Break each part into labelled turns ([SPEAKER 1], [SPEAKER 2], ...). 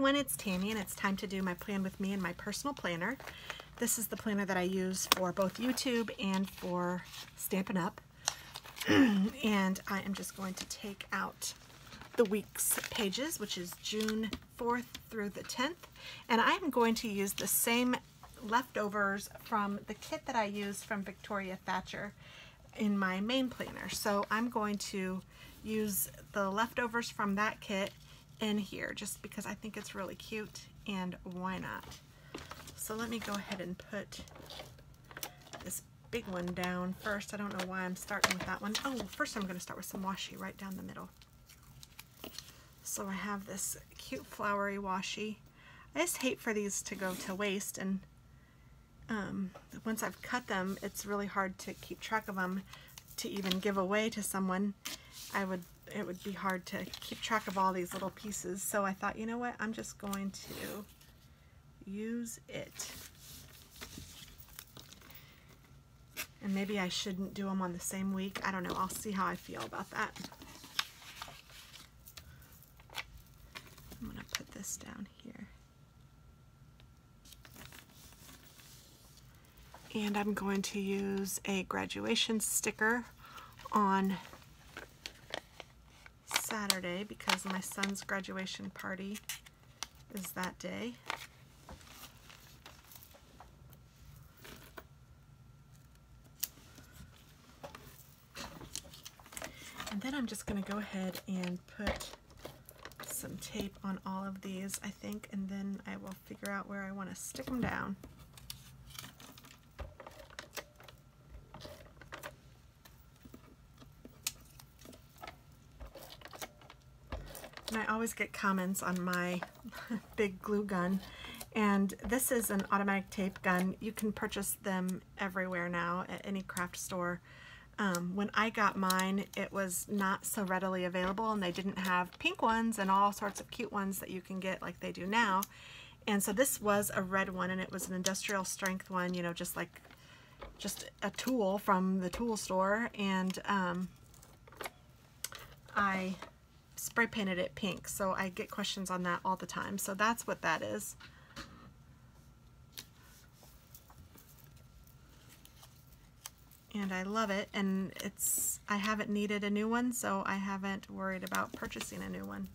[SPEAKER 1] everyone, it's Tammy, and it's time to do my plan with me and my personal planner. This is the planner that I use for both YouTube and for Stampin' Up. And I am just going to take out the week's pages, which is June 4th through the 10th. And I'm going to use the same leftovers from the kit that I used from Victoria Thatcher in my main planner. So I'm going to use the leftovers from that kit in here just because I think it's really cute, and why not? So let me go ahead and put this big one down first. I don't know why I'm starting with that one. Oh, first I'm going to start with some washi right down the middle. So I have this cute flowery washi. I just hate for these to go to waste, and once I've cut them, it's really hard to keep track of them to even give away to someone. It would be hard to keep track of all these little pieces. So I thought, you know what, I'm just going to use it. And maybe I shouldn't do them on the same week. I don't know. I'll see how I feel about that. I'm going to put this down here. And I'm going to use a graduation sticker on Saturday because my son's graduation party is that day. And then I'm just going to go ahead and put some tape on all of these, I think, and then I will figure out where I want to stick them down. And I always get comments on my big glue gun, and this is an automatic tape gun. You can purchase them everywhere now at any craft store. When I got mine, it was not so readily available, and they didn't have pink ones and all sorts of cute ones that you can get like they do now. And so this was a red one, and it was an industrial strength one, you know, just a tool from the tool store. And I spray painted it pink, so I get questions on that all the time. So that's what that is. And I love it, and I haven't needed a new one, so I haven't worried about purchasing a new one.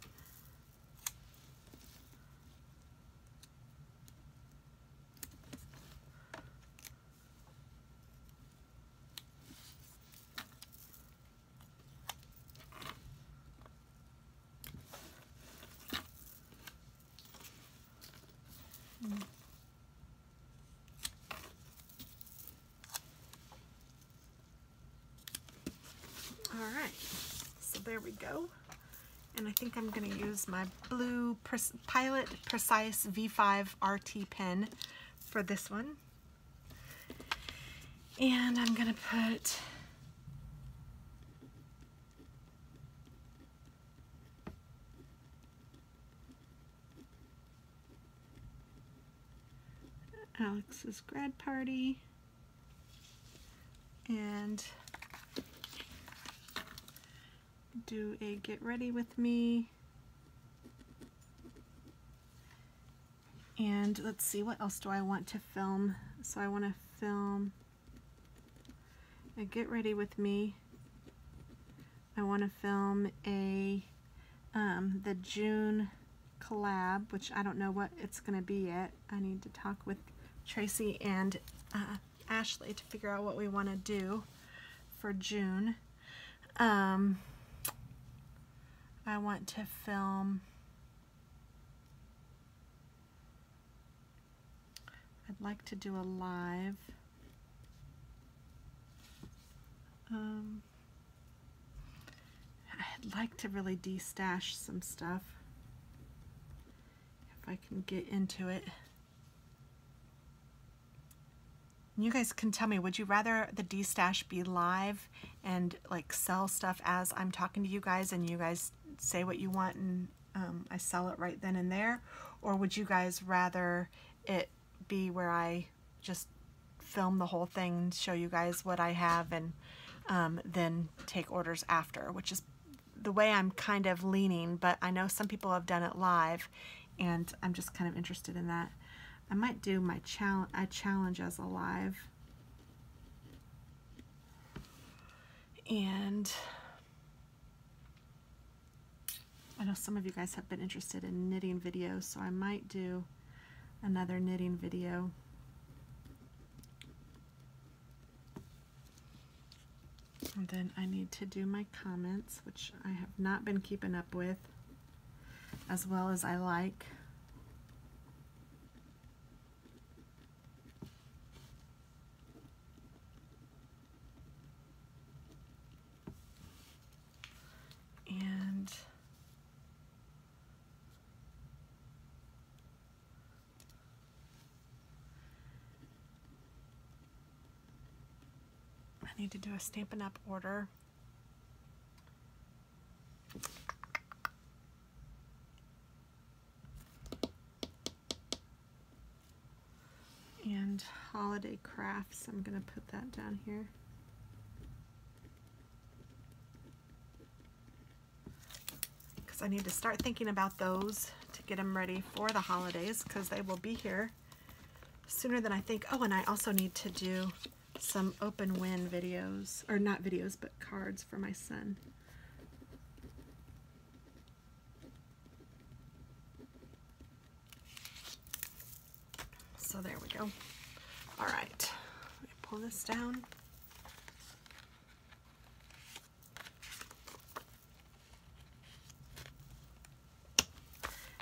[SPEAKER 1] Alright, so there we go. And I think I'm going to use my blue Pilot Precise V5 RT pen for this one. And I'm going to put Alex's grad party and do a get ready with me, and let's see, what else do I want to film? So I want to film a get ready with me. I want to film a the June collab, which I don't know what it's going to be yet. I need to talk with Tracy and Ashley to figure out what we want to do for June. I want to film, I'd like to do a live. I'd like to really de-stash some stuff if I can get into it. You guys can tell me, would you rather the de-stash be live and like sell stuff as I'm talking to you guys and you guys say what you want and I sell it right then and there? Or would you guys rather it be where I just film the whole thing, show you guys what I have, and then take orders after, which is the way I'm kind of leaning, but I know some people have done it live and I'm just kind of interested in that. I might do my challenge as a live. And I know some of you guys have been interested in knitting videos, so I might do another knitting video. And then I need to do my comments, which I have not been keeping up with as well as I like. And I need to do a Stampin' Up! Order. And holiday crafts, I'm going to put that down here. Because I need to start thinking about those to get them ready for the holidays, because they will be here sooner than I think. Oh, and I also need to do some open win videos, or not videos, but cards for my son. So there we go. All right, let me pull this down.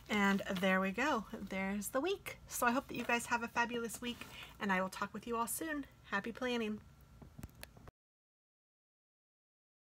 [SPEAKER 1] And there we go. There's the week. So I hope that you guys have a fabulous week, and I will talk with you all soon. Happy planning.